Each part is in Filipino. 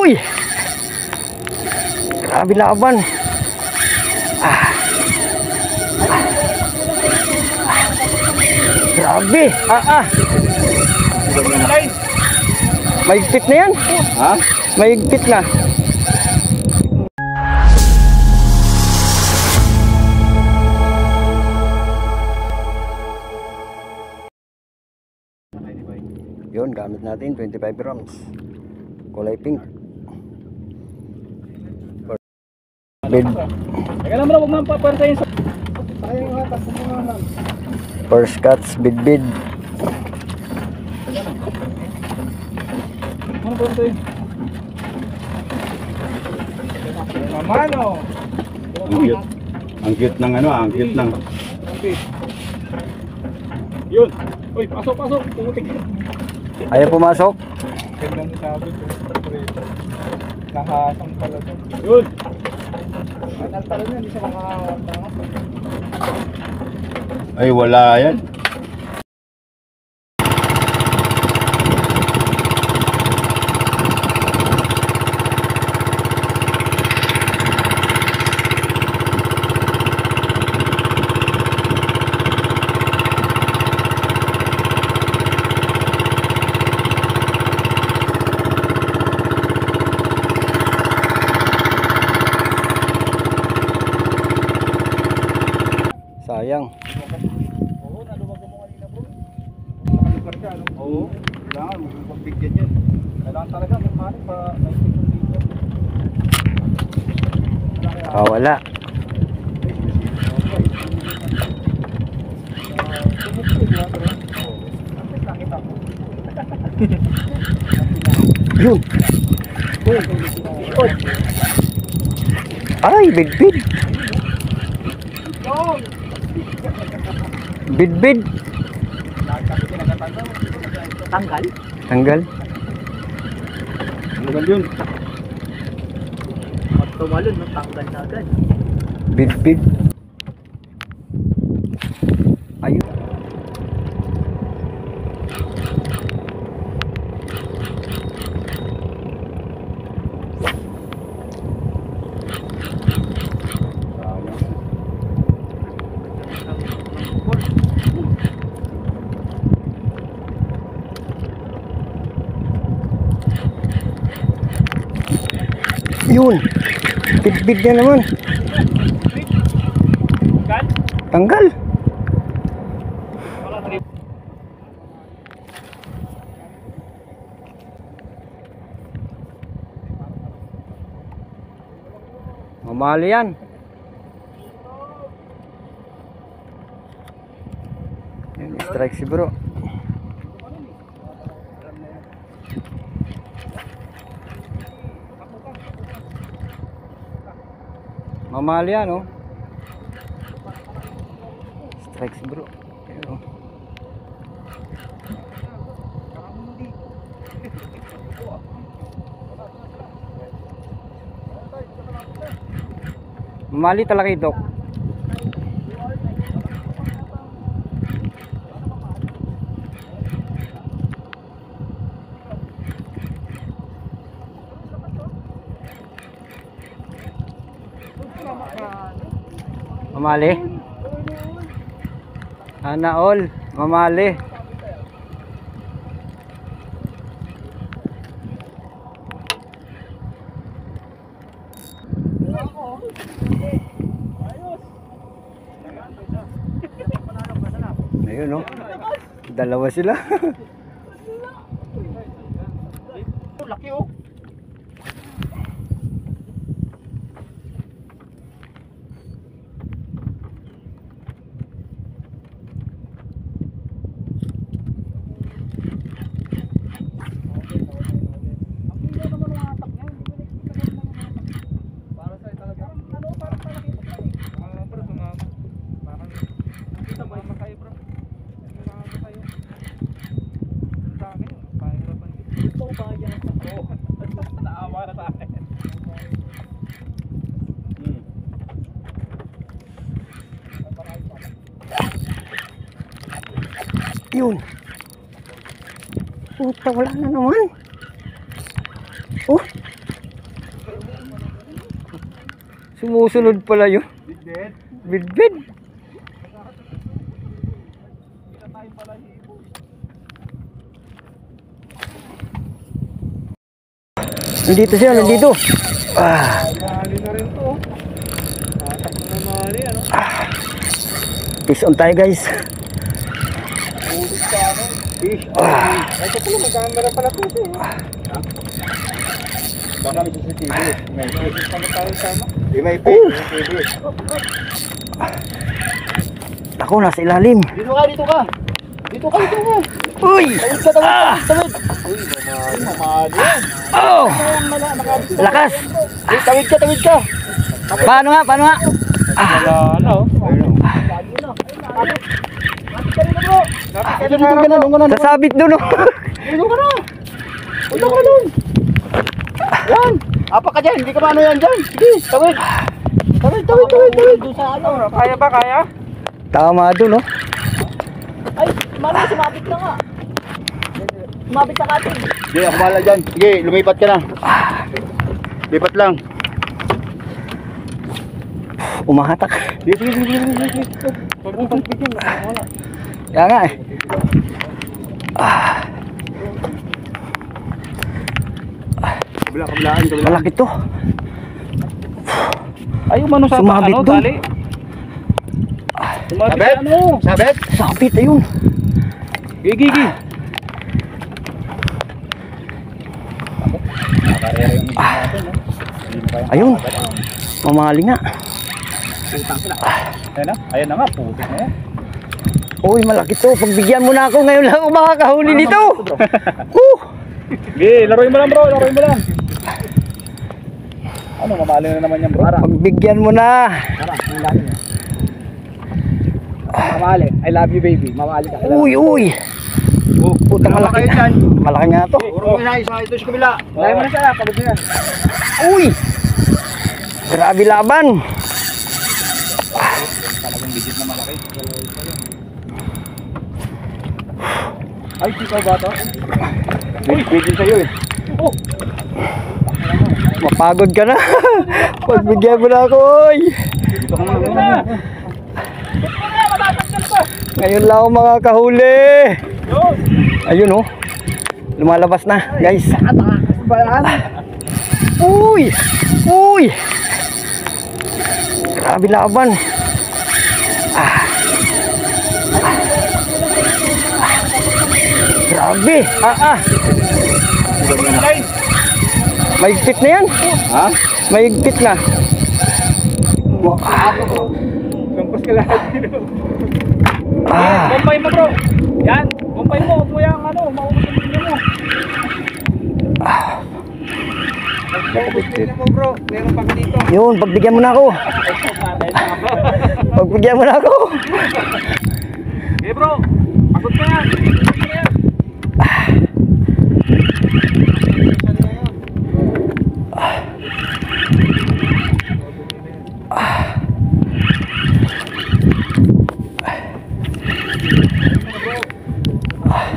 Uy! Grabe laban. Grabe. Mahigpit na yan. Ha? Mahigpit na. Yun, gamit natin 25 grams. Kulay pink. Bid. Teka lang bro, huwag naman papantayin sa... First cuts, bid. Ano pantayin? Naman o! Ang cute ng ano, ang cute ng... Yun! Uy, pasok! Pumutik! Ayaw pumasok. Gandang sabi ko. Nakahasang pala ito. Yun! Anong talo niya, hindi siya makatangas. Ay, wala yan. Sayang. Oo, naluwag mo kanina bro. Nakalugar ka, ano? Oo, kailangan magbigyan yan. Kailangan talaga magmanin pa naisipon dito. Wala. Yun. Ay, bid. Bid. Tanggal? Tanggal. Tanggal yun. Pag tumalon, tanggal na agad. Bid. Ayun. Yun. Bid na naman. Tanggal. Mamali yan. Yan, strike si bro. Mamali yan, oh. Strike si bro. Pero mamali talaga ito. Mamali. Ana all, mamali. Ayun, no. Dalawa sila. Laki oh. Yun. Puta, wala na naman. Oh. Sumusunod pala yun. Bidbid. Bidbid. Nandito siya, nandito. Mahali na rin to. Tatak na mahali, ano? Fish on tayo guys. Ulit ka, ano? Fish. Ito pala, magkamera pala to. Baka may CCTV. May fish. Kami tayo sama. Di may fish. May fish. Ako, nasa ilalim. Dito ka, dito ka. Dito ka, dito ka. Uy! Tawid ka, tawid. Uy, mamahali yan. Oh! Lakas! Tawid ka, tawid ka. Paano nga, paano nga? Wala na, oh. Sasabit doon oh. Dito ka na. Dito ka doon. Yan. Apa ka dyan? Hindi ka maano yan dyan. Sige, tawid. Tawid. Doon sa ano. Kaya ba, kaya? Tama doon oh. Ay, mami, sumabit na nga. Sumabit sa katin. Sige, ako bahala dyan. Sige, lumipat ka na. Lipat lang. Umahatak. Sige. Huwag mong pagpigyan. Wala. Kaya nga eh. Kabilaan. Malaki to. Ay, umano sa Sumabit ano, doon. tali. Sumabit sa ano? Sabit? Sabit ayun. Gigi. Ayun. Mamali nga. Ayan na nga, putik na yan. Uy, malaki to. Pagbigyan mo na ako. Ngayon lang ako makakahuli nito. Sige, laruin mo lang bro, laruin mo lang. Ano, mamali na naman yan bro. Pagbigyan mo na. Mamali, I love you baby, mamali ka. Uy. Puta, malaki. Malaki nga to. Puro mo na, isa ito sa kabila. Lahat mo na siya, pagod mo yan. Uy. Grabe laban. Talagang digit na malaki. Ay, sikaw ba ito? Bigil sa'yo eh. Oh! Mapagod ka na. Pagbigyan mo na ako. Uy. Dito ka na. Ngayon lang ako makakahuli. Ayun oh. Lumalabas na, guys. Uy! Grabe laban. Grabe. Maigpit na yan. Ha? Maigpit na. Lampas ka lahat dito. Ah. Bombay mo bro. Yan, bombay mo. Huwag mo yung ano, maubos ang bigyan mo. Bigyan mo bro. Meron pa ka dito. Yun, pagbigyan mo na ako. Pagbigyan mo na ako. Eh bro, pagod ka yan.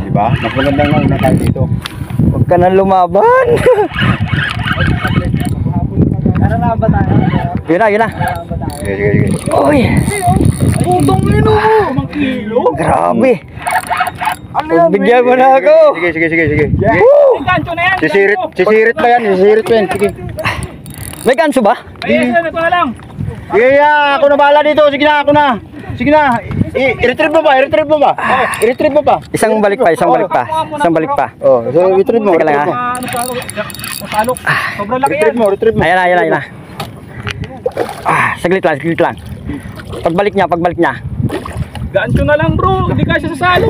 Diba? Mas magandang nga una tayo dito. Huwag ka nang lumaban. Ano na ba tayo? Yun na. Sige. Uy, Putong ino mo! 5 kilo? grabe. Pagbigyan mo na ako. Sige. Woo! Gancho na yan! Sisirit ba yan? Sisirit ba yan? Sige. May kanso ba? Ayan, ito na lang. Sige, ako na bahala dito. Sige na, ako na. Sige na. I-retrieve mo ba? I-retrieve mo ba? Isang balik pa. Oh, so retrieve mo. Teka lang, ha? Masalok. Sobrang laki yan. Retrieve mo. Ayan na. Saglit lang. Pagbalik niya. Gancho na lang bro, hindi ka siya sasalo.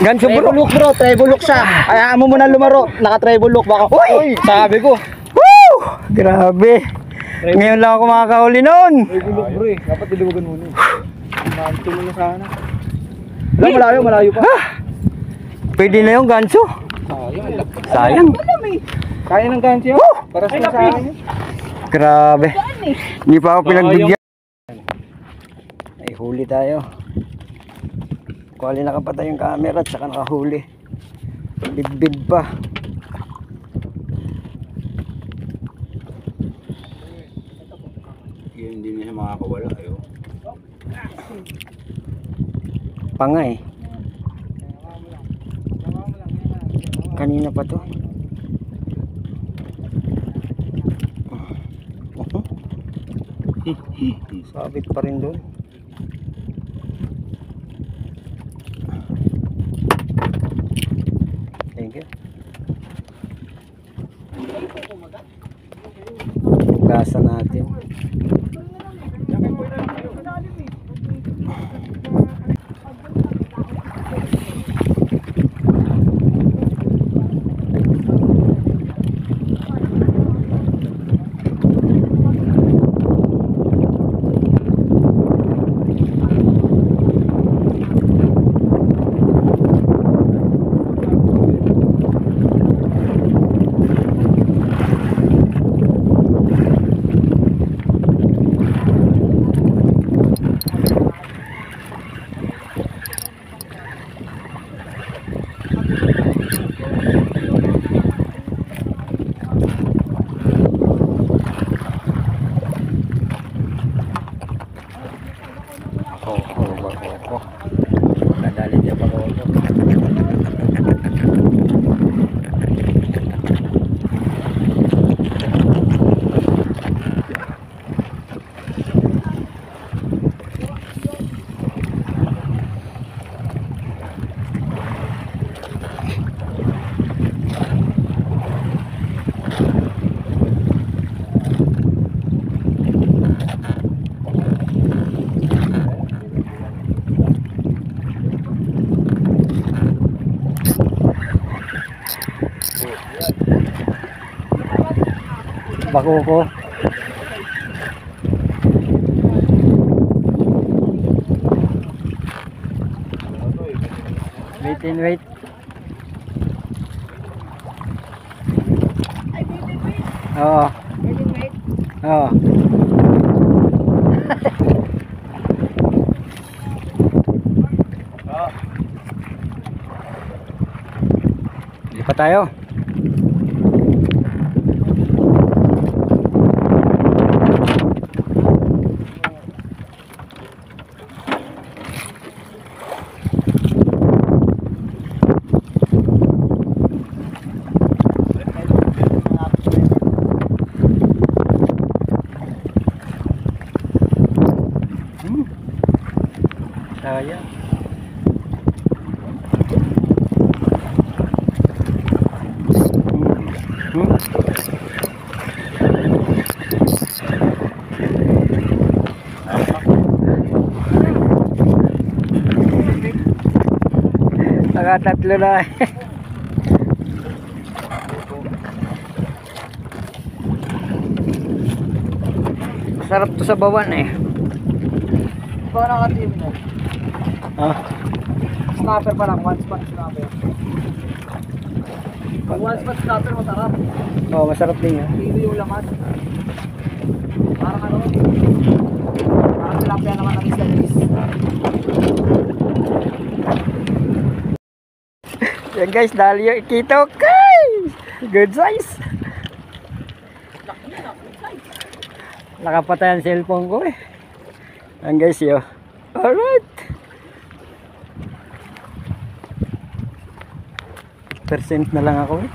Ganso bro. Treble look siya. Hayaan mo muna lumaro. Naka-treble look baka. Uy! Sabi ko. Woo! Grabe. Ngayon lang ako makakahuli nun. Bulok bro eh, dapat diluwagan muna eh. Gancho mo na sana. Malayo pa. Pwede na yung ganso. Sayang. Kaya ng gancho yun? Para sa akin yun. Grabe. Hindi pa ako pinagbigyan. Ay, huli tayo. Kuwali nakapatay yung camera at saka nakahuli. Bidbid pa. Sige, hindi na siya makakawala. Ayo. Panga eh. Kanina pa to. Sabit pa rin doon. Thank you. Gasa natin. Nadali dia pa ko. Bako ko. Wait. Oo. Oo. Lipat tayo. Saya. Nakatatlo na. Sarap to sa bawan eh. Baka nakatim mo. Ah, Snapper pa lang, one spot snapper. Pag one spot snapper, masarap. oh, masarap din yan. Hindi yung laman. Parang ano? Parang tilapia naman ang isda guys. Yan guys, dali yung ikitok guys. Good size. Nakapatay ang cellphone ko eh. Yan guys yo. Alright. Percent na lang ako eh.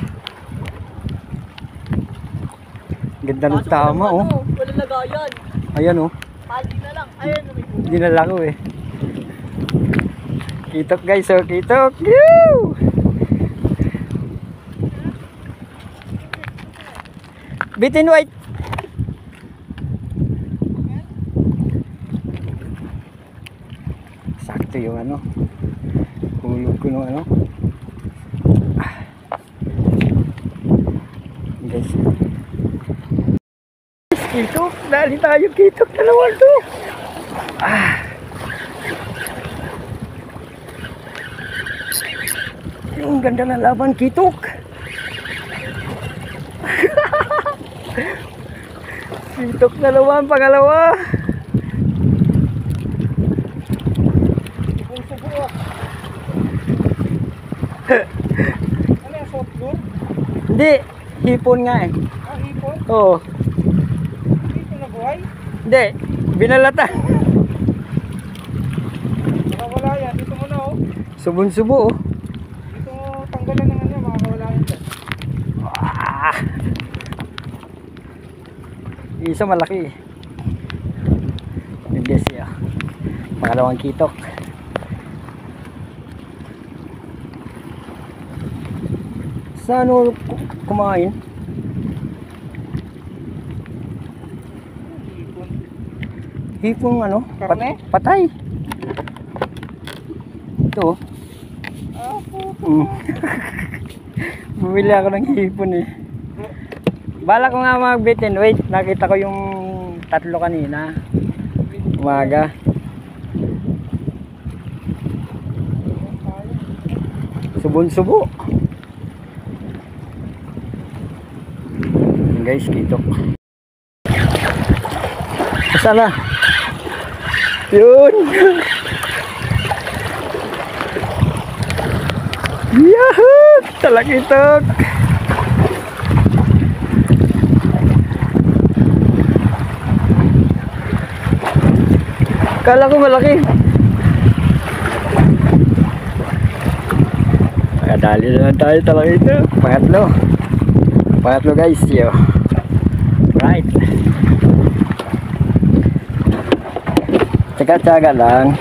Ganda ng tama oh. Walang lagayan. Ayan oh. Pali na lang. Ayan, may buhay. Dinala ko eh. Kitok guys oh, kitok. Yoo! Bitin white. Sakto yung ano. Hulog ko ng ano. Guys. Kitok, dali tayo kitok dalawa to. Yung ganda ng laban kitok. Kitok dalawa, pangalawa. Ano yung soft blue? Hindi, hipon nga eh. Ah, hipon? Oo. Hipon na buhay? Hindi, binalatan. Makawala yan. Dito muna oh. Subon-subo oh. Dito tanggalan ng ano. Makakawala yan dyan. Ah. Isa malaki. Bibias siya. Pangalawang kitok. Sa ano kumain? Hipong ano? Karne? Patay. Ito. Bumili ako ng hipon eh. Bala ko nga mag-bait and wait. Nakita ko yung tatlo kanina. Umaga. Subon-subo. Guys, kitok. Sana. Yun. Yahoo! Talakitok. Kala ko malaki. Dali na lang tayo talakitok. Pangatlo. Pangatlo guys. Yo. Right. Tsaga-tsaga lang.